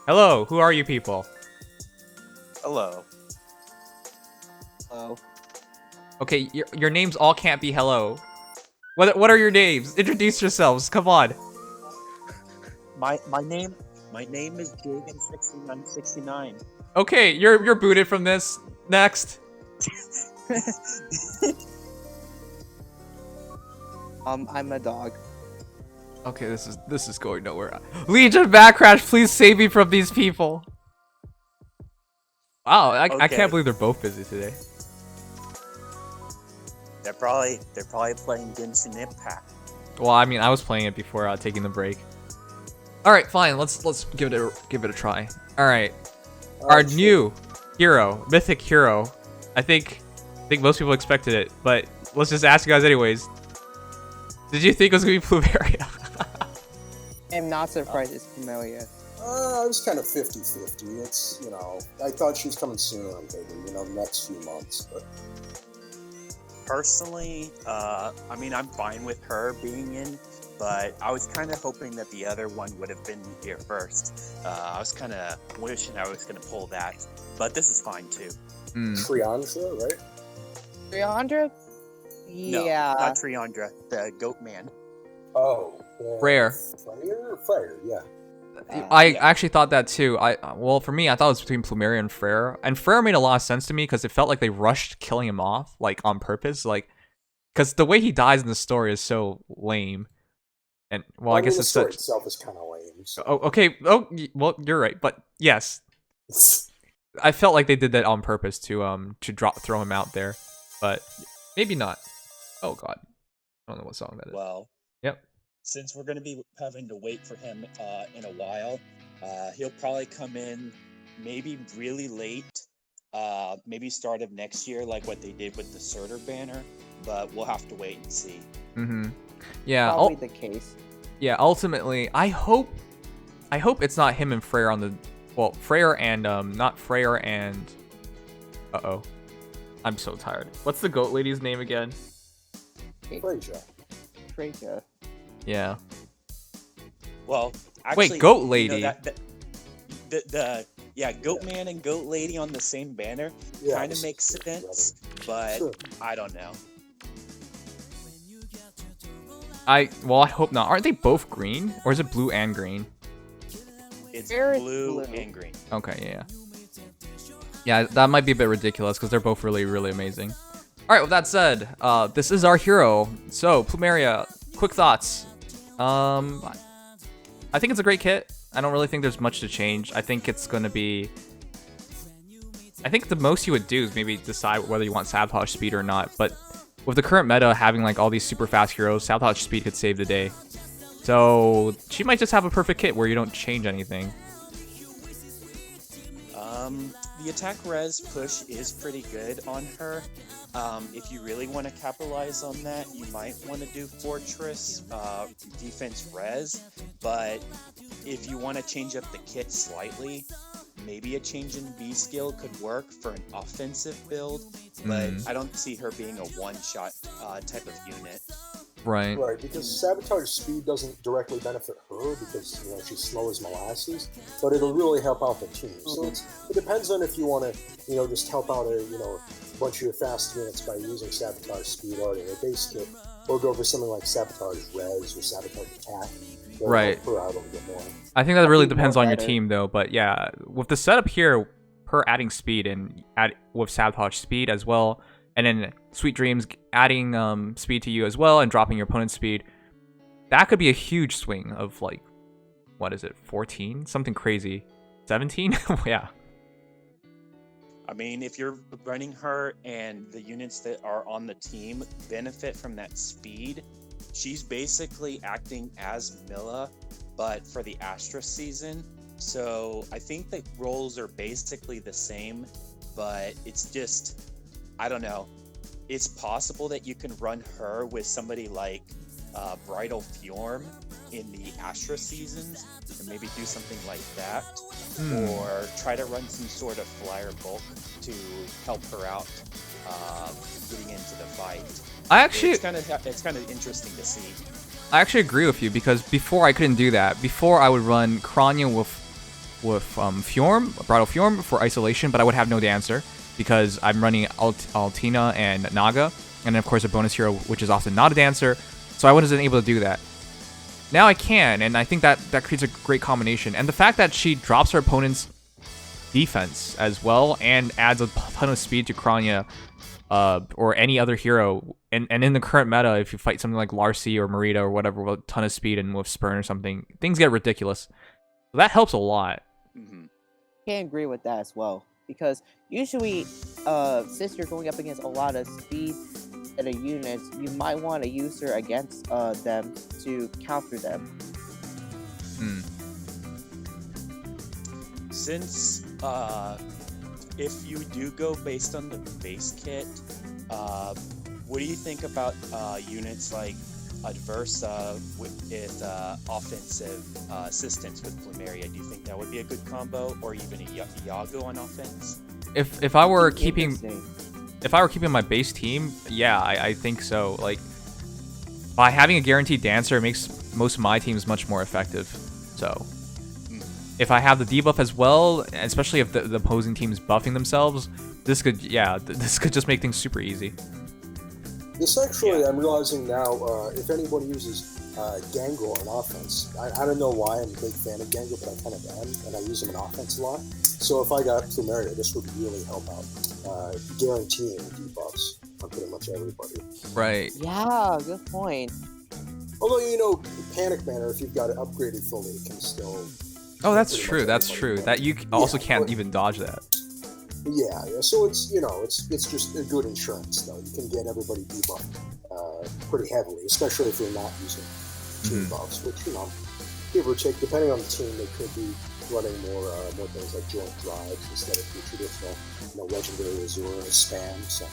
Hello, who are you people? Hello. Hello. Okay, your names all can't be hello. What are your names? Introduce yourselves. Come on. My name is Jagan6969. Okay, you're booted from this. Next. I'm a dog. Okay, this is going nowhere. Legion Backcrash, please save me from these people. Wow, I can't believe they're both busy today. They're probably playing Genshin Impact. Well, I mean, I was playing it before taking the break. All right, fine. Let's give it a try. All right, our new hero, Mythic Hero. I think most people expected it, but let's just ask you guys anyways. Did you think it was gonna be Plumeria? I'm not surprised it's Plumeria. I was kind of 50-50. It's, I thought she was coming sooner, I'm thinking, the next few months. But Personally, I mean, I'm fine with her being in, but I was kind of hoping that the other one would have been here first. I was kind of wishing I was going to pull that, but this is fine too. Triandra, right? Triandra? No, Yeah. not Triandra, the Goat Man. Oh. Rare. Freyr, yeah. I actually thought that too. Well, for me, I thought it was between Plumeria and Freyr. And Freyr made a lot of sense to me because it felt like they rushed killing him off, like on purpose, like because the way he dies in the story is so lame. And well, I guess the it's story itself is kind of lame. So. Oh, okay. Oh, well, you're right. But yes, I felt like they did that on purpose to throw him out there, but maybe not. Oh God, I don't know what song that is. Well. Yep. Since we're going to be having to wait for him in a while, he'll probably come in maybe really late, maybe start of next year, like what they did with the Surtur banner, but we'll have to wait and see. Yeah, Probably the case. Yeah, ultimately, I hope it's not him and Freyr on the, well, Freyr and not Freyr and, I'm so tired. What's the goat lady's name again? Freyja. Yeah. Well, actually, wait, Goat Lady. Goat Man and Goat Lady on the same banner kind of makes sense, but sure. I don't know. I hope not. Aren't they both green, or is it blue and green? It's blue and green. Okay, yeah, that might be a bit ridiculous because they're both really, really amazing. All right, with that said, this is our hero. So, Plumeria, quick thoughts. I think it's a great kit. I don't really think there's much to change. I think it's going to be... I think the most you would do is maybe decide whether you want Sabotage Speed or not. But with the current meta having like all these super fast heroes, Sabotage Speed could save the day. So she might just have a perfect kit where you don't change anything. The attack res push is pretty good on her. If you really want to capitalize on that, you might want to do Fortress defense res, but if you want to change up the kit slightly, maybe a change in B skill could work for an offensive build, but I don't see her being a one-shot type of unit. Right, because Sabotage Speed doesn't directly benefit her because, she's slow as molasses, but it'll really help out the team. So it depends on if you want to, just help out a bunch of your fast units by using Sabotage Speed already in a base kit, or go for something like Sabotage Res or Sabotage Attack. Right. Help her out a bit more. I think that really depends on your team, though. But yeah, with the setup here, her adding speed and with Sabotage Speed as well, and then Sweet Dreams adding speed to you as well and dropping your opponent's speed, that could be a huge swing of like, what is it, 14? Something crazy. 17? Yeah. I mean, if you're running her and the units that are on the team benefit from that speed, she's basically acting as Milla, but for the Astra season. So I think the roles are basically the same, but it's just, I don't know. It's possible that you can run her with somebody like Bridal Fjorm in the Astra seasons, and maybe do something like that, or try to run some sort of flyer bulk to help her out getting into the fight. It's kind of interesting to see. I actually agree with you because before I couldn't do that. Before I would run Kranya with Bridal Fjorm for isolation, but I would have no dancer because I'm running Altina and Naga, and then of course a bonus hero which is often not a dancer, so I wasn't able to do that. Now I can, and I think that creates a great combination. And the fact that she drops her opponent's defense as well and adds a ton of speed to Kranya or any other hero, and in the current meta, if you fight something like Larcy or Marita or whatever with a ton of speed and with Spurn or something, things get ridiculous. So that helps a lot. Can't agree with that as well, because usually since you're going up against a lot of speed at a unit, you might want to use her against them to counter them. Since if you do go based on the base kit, what do you think about units like Adversa with offensive assistance with Plumeria? Do you think that would be a good combo, or even a Iago on offense? If I were keeping my base team, yeah, I think so. Like, by having a guaranteed dancer, it makes most of my teams much more effective. So if I have the debuff as well, especially if the opposing team is buffing themselves, this could just make things super easy. This actually, I'm realizing now, if anybody uses Gango on offense, I don't know why I'm a big fan of Gango, but I kind of am, and I use him in offense a lot. So if I got Plumeria, this would really help out, guaranteeing debuffs on pretty much everybody. Right. Yeah, good point. Although, you know, Panic Banner, if you've got it upgraded fully, it can still... Oh, that's true. That's true. That you also can't even dodge that. Yeah. So it's, you know, it's just a good insurance, though. You can get everybody debuffed pretty heavily, especially if you're not using team buffs, which, you know, give or take, depending on the team, they could be running more things like joint drives instead of the traditional, you know, legendary Azur spam. So.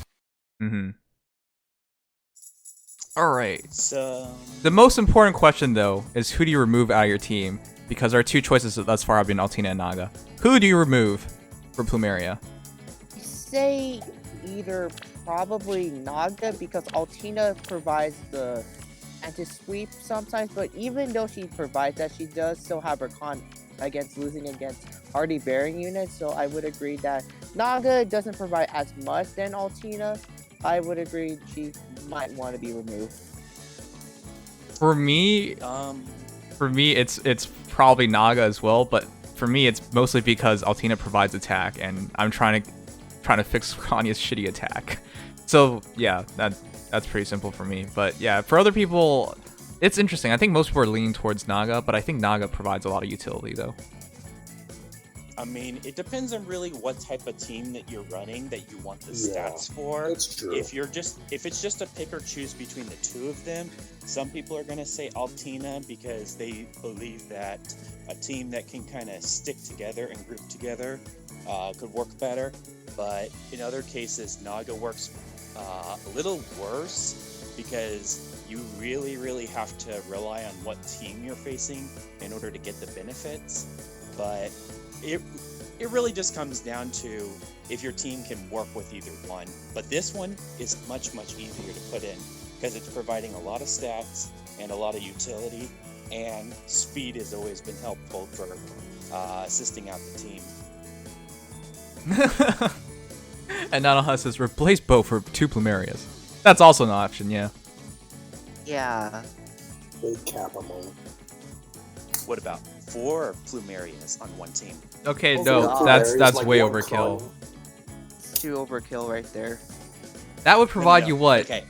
All right. So the most important question, though, is who do you remove out of your team? Because our two choices thus far have been Altina and Naga. Who do you remove for Plumeria? Say either probably Naga, because Altina provides the anti-sweep sometimes, but even though she provides that, she does still have her con against losing against hardy bearing units, so I would agree that Naga doesn't provide as much than Altina. I would agree she might want to be removed. For me, it's probably Naga as well, but for me, it's mostly because Altina provides attack, and I'm trying to fix Kranya's shitty attack. So yeah, that's pretty simple for me. But yeah, for other people, it's interesting. I think most people are leaning towards Naga, but I think Naga provides a lot of utility, though. I mean, it depends on really what type of team that you're running that you want the stats for. That's true. If it's just a pick or choose between the two of them, some people are going to say Altina because they believe that a team that can kind of stick together and group together could work better. But in other cases, Naga works a little worse because you really, really have to rely on what team you're facing in order to get the benefits. But it really just comes down to if your team can work with either one. But this one is much, much easier to put in because it's providing a lot of stats and a lot of utility, and speed has always been helpful for assisting out the team. And Nanoha says replace Bo for 2 Plumerias. That's also an option, yeah. Yeah. Big cap amount. What about 4 Plumerias on one team? Okay, Oh, no, yeah. that's Like way one overkill. Kranya. It's too overkill right there. That would provide No. you what? Okay.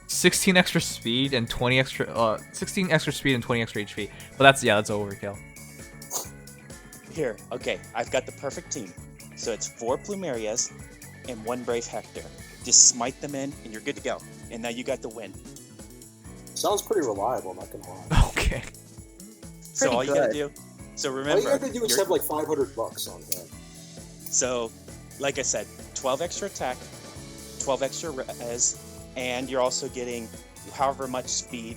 16 extra speed and 20 extra 16 extra speed and 20 extra HP. But that's overkill. Here, okay, I've got the perfect team. So it's 4 Plumerias and 1 Brave Hector. Just smite them in and you're good to go. And now you got the win. Sounds pretty reliable, not gonna lie. Okay. So all you gotta do, so All you remember, gotta do is have like $500 on hand. so like I said, 12 extra attack, 12 extra res, and you're also getting however much speed,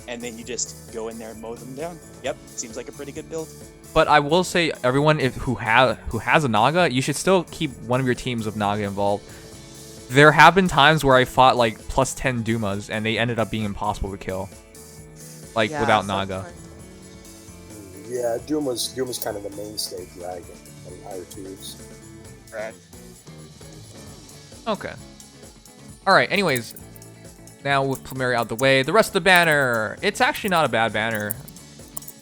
and then you just go in there and mow them down. Yep, seems like a pretty good build. But I will say, everyone who has a Naga, you should still keep one of your teams of Naga involved. There have been times where I fought like plus 10 Dumas, and they ended up being impossible to kill. Like, Yeah, without Naga. sometimes. Yeah, Duma's kind of the mainstay dragon in higher tiers. Correct. Okay. All right. Anyways, now with Plumeria out the way, the rest of the banner. It's actually not a bad banner.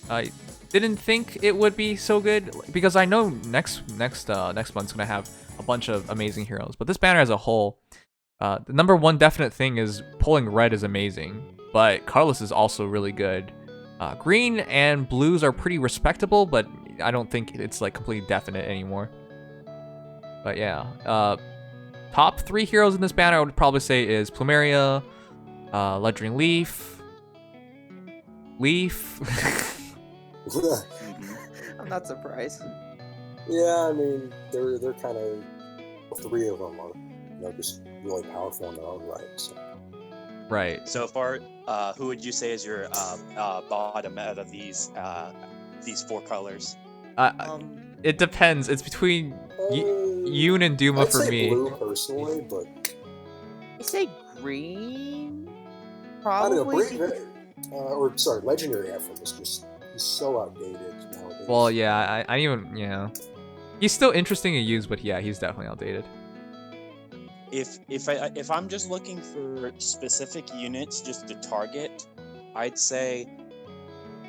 I didn't think it would be so good because I know next month's gonna have a bunch of amazing heroes. But this banner as a whole, the number one definite thing is pulling red is amazing, but colorless is also really good. Green and blues are pretty respectable, but I don't think it's like completely definite anymore. But yeah, top 3 heroes in this banner I would probably say is Plumeria, Ledgering Leaf. I'm not surprised. Yeah, I mean, they're kind of, 3 of them are just really powerful in their own right. So. Right. So far, who would you say is your bottom out of these 4 colors? It depends. It's between Yoon and Duma I'd for say me. blue personally, but I say green. I don't know. Probably. Legendary Ephraim is just he's so outdated nowadays. Well, yeah, I even he's still interesting to use, but yeah, he's definitely outdated. If I'm just looking for specific units just to target, I'd say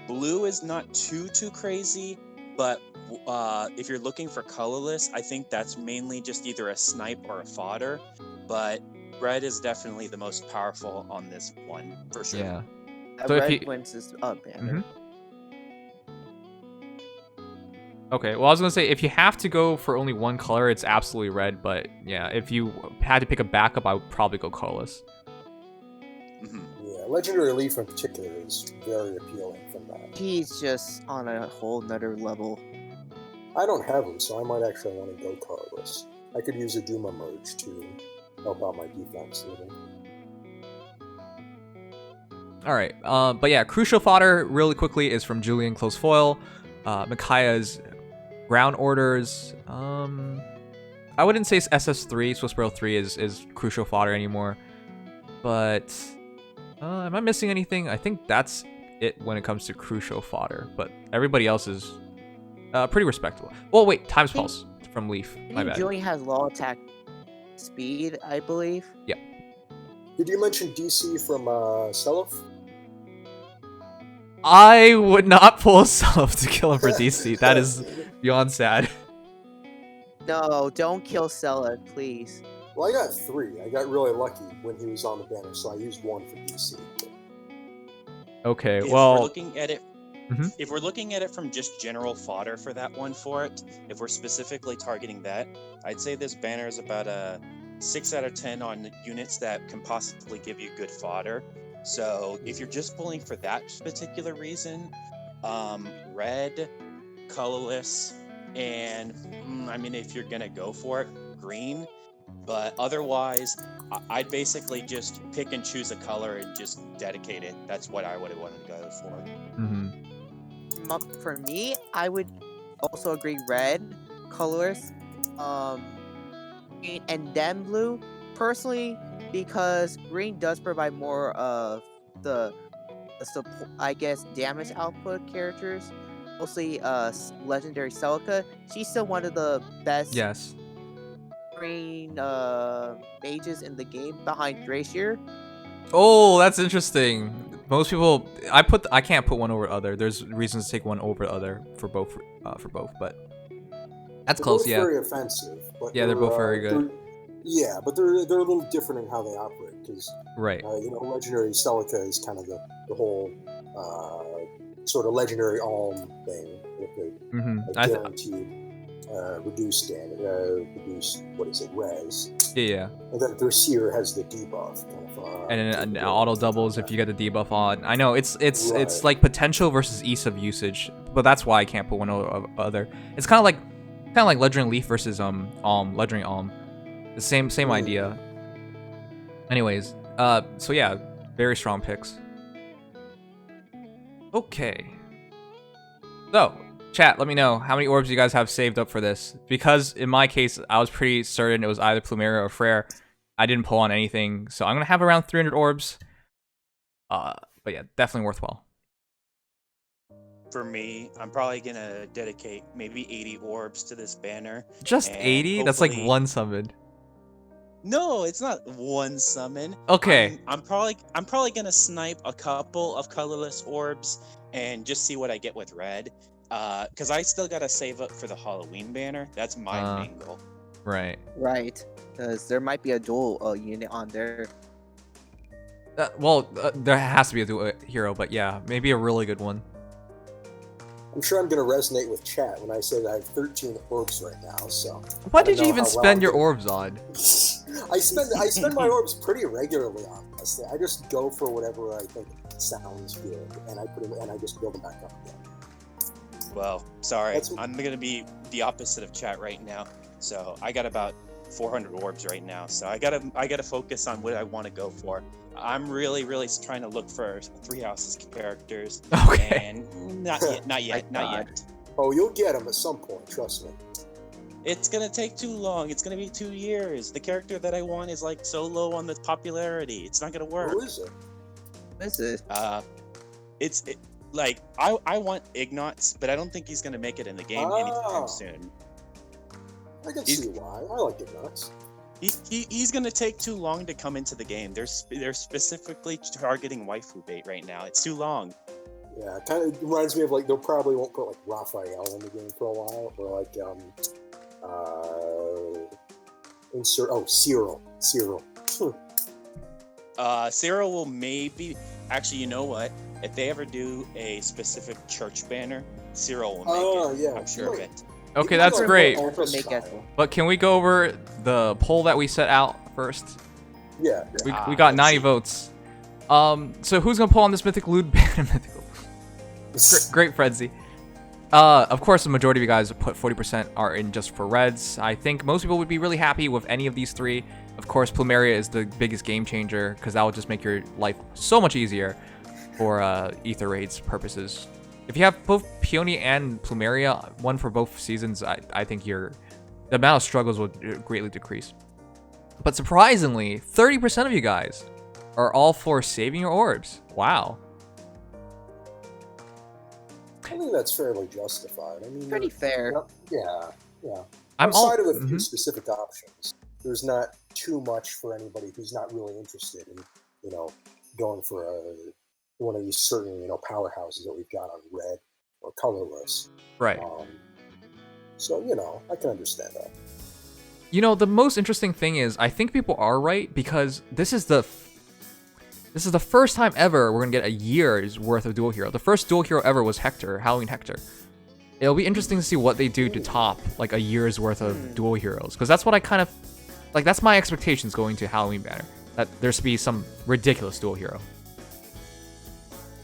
blue is not too crazy, but if you're looking for colorless, I think that's mainly just either a snipe or a fodder. But red is definitely the most powerful on this one for sure. Yeah. A So if red you- wins this banner. Okay, well, I was gonna say if you have to go for only one color, it's absolutely red. But yeah, if you had to pick a backup, I would probably go colorless. Yeah, Legendary Leaf in particular is very appealing from that. He's just on a whole nother level. I don't have him, so I might actually want to go colorless. I could use a Duma merge to help out my defense even. All right, but yeah, crucial fodder really quickly is from Julian Close Foil, Mikaya's ground orders. I wouldn't say SS3, Swiss Bro 3 is crucial fodder anymore, but am I missing anything? I think that's it when it comes to crucial fodder, but everybody else is pretty respectable. Well, wait, Time's Pulse from Leaf. I My think bad. Julian has low attack speed, I believe. Yeah. Did you mention DC from Seliph? I would not pull a Seliph to kill him for DC. That is beyond sad. No, don't kill Sella, please. Well, I got 3. I got really lucky when he was on the banner, so I used 1 for DC. Okay, If well, we're looking at it, Mhm. if we're looking at it from just general fodder for that one for it, if we're specifically targeting that, I'd say this banner is about a 6 out of 10 on units that can possibly give you good fodder. So if you're just pulling for that particular reason, red, colorless, and I mean, if you're gonna go for it, green. But otherwise, I'd basically just pick and choose a color and just dedicate it. That's what I would want to go for. For me, I would also agree red, colorless, green, and then blue. Personally, because green does provide more of the support, I guess, damage output characters. Mostly legendary Celica. She's still one of the best yes. green mages in the game behind Glacier. Oh, that's interesting. Most people, I can't put one over the other. There's reasons to take one over the other for both, but that's They're close. both Yeah. very offensive. But Yeah, they're both very good. Yeah, but they're a little different in how they operate because Right. legendary Celica is kind of the whole sort of legendary alm thing with the I guaranteed reduced damage, reduced res. Yeah. And then their seer has the debuff kind of. And auto doubles if you get the debuff on. I know it's Right. like potential versus ease of usage, but that's why I can't put one over other. It's kind of like Legendary Leaf versus Legendary Alm. The same idea. Anyways, so yeah, very strong picks. Okay. So, chat, let me know how many orbs you guys have saved up for this. Because in my case, I was pretty certain it was either Plumeria or Frere. I didn't pull on anything, so I'm gonna have around 300 orbs. But yeah, definitely worthwhile. for me, I'm probably gonna dedicate maybe 80 orbs to this banner. Just and 80? That's like hopefully- one summon. No, it's not one summon. Okay. I'm probably gonna snipe a couple of colorless orbs and just see what I get with red. Because I still gotta save up for the Halloween banner. That's my main goal. Right. Right, because there might be a dual unit on there. Well, there has to be a dual hero, but yeah, maybe a really good one. I'm sure I'm going to resonate with chat when I say that I have 13 orbs right now. So What did you even spend your orbs on? I spend my orbs pretty regularly, honestly. I just go for whatever I think sounds good, and I put them, and I just build them back up again. Well, sorry, I'm gonna be the opposite of chat right now. So I got about 400 orbs right now. So I gotta focus on what I want to go for. I'm really trying to look for 3 houses characters. Okay. And not yet. Oh, you'll get them at some point. Trust me. It's gonna take too long. It's gonna be 2 years. The character that I want is like so low on the popularity. It's not gonna work. Who is it? This is Like I want Ignots, but I don't think he's gonna make it in the game anytime soon. I can see why. I like it nuts. He's gonna take too long to come into the game. They're specifically targeting waifu bait right now. It's too long. Yeah, it kind of reminds me of like they probably won't put like Raphael in the game for a while, or like Cyril. Cyril will maybe actually. You know what? If they ever do a specific church banner, Cyril will make it. Yeah. I'm sure of it. Okay, that's great. Make it. But can we go over the poll that we set out first? Yeah. We got 90 votes. So who's gonna pull on this mythic loot banner? Great frenzy. Of course, the majority of you guys put 40% are in just for reds. I think most people would be really happy with any of these three. Of course, Plumeria is the biggest game changer because that will just make your life so much easier for Aether Raids purposes. If you have both Peony and Plumeria, one for both seasons, I think the amount of struggles will greatly decrease. But surprisingly, 30% of you guys are all for saving your orbs. Wow. I think that's fairly justified. I mean, Pretty fair. Yeah. I'm Outside of a few specific options, there's not too much for anybody who's not really interested in, going for one of these certain, powerhouses that we've got on red or colorless. Right. So, I can understand that. The most interesting thing is I think people are right because this is the first time ever we're gonna get a year's worth of dual hero. The first dual hero ever was Hector, Halloween Hector. It'll be interesting to see what they do to top like a year's worth of dual heroes because that's what I kind of like. That's my expectations going to Halloween Banner, that there's to be some ridiculous dual hero.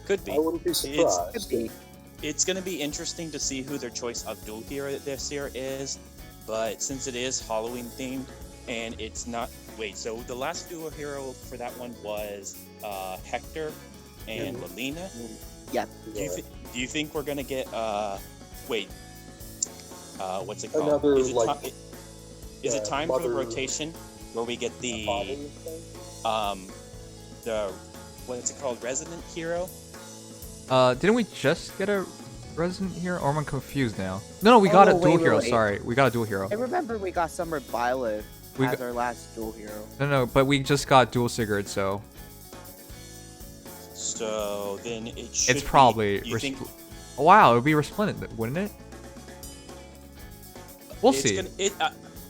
Could be. I wouldn't be surprised. It's going to be interesting to see who their choice of dual hero this year is, but since it is Halloween themed and it's not. Wait, so the last dual hero for that one was Hector and Lelina. Yeah. Do you think we're going to get what's it called? Another is it time for the rotation where we get the what's it called, resident hero? Didn't we just get a resident hero? Or am I confused now? No, we got a dual hero. Sorry, we got a dual hero. I remember we got Summer Violet as our last dual hero. No, but we just got dual Sigurd, so. So then it should. It's probably. Wow, it would be resplendent, wouldn't it? We'll see.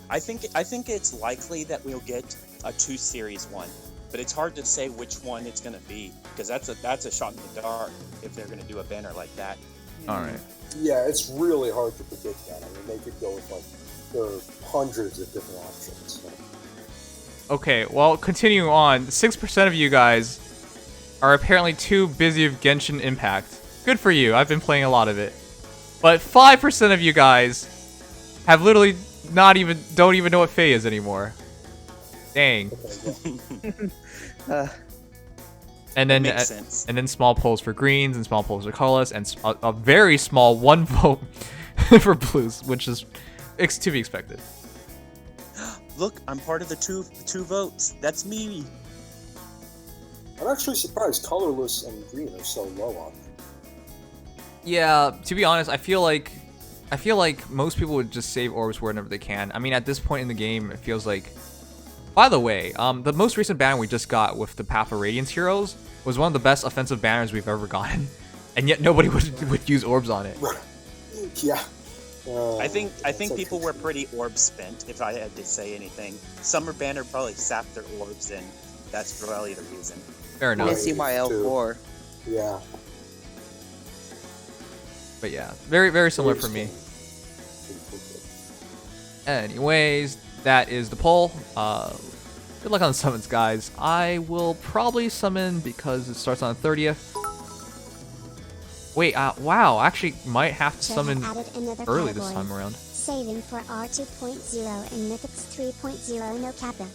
I think it's likely that we'll get a 2 series one, but it's hard to say which one it's gonna be because that's a shot in the dark if they're gonna do a banner like that. All right. Yeah, it's really hard to predict that. I mean, they could go with there are hundreds of different options. So. Okay, well, continuing on, 6% of you guys are apparently too busy with Genshin Impact. Good for you. I've been playing a lot of it. But 5% of you guys have literally don't even know what Fae is anymore. Dang. And then small polls for greens and small polls for colorless and a very small 1 vote for blues, which is to be expected. Look, I'm part of the two votes. That's me. I'm actually surprised colorless and green are so low on Yeah, to be honest, I feel like most people would just save orbs whenever they can. I mean, at this point in the game, it feels like. By the way, the most recent banner we just got with the Path of Radiance heroes was one of the best offensive banners we've ever gotten, and yet nobody would use orbs on it. Yeah. I think people were pretty orb spent, if I had to say anything. Summer Banner probably sapped their orbs, and that's probably the reason. Fair I enough. didn't see my L4. Yeah. But yeah, very, very similar for me. Anyways, that is the poll. Good luck on the summons, guys. I will probably summon because it starts on the 30th. Wait, wow, I actually might have to summon early this time around. Saving for R2.0 and Mythics 3.0 no kappa.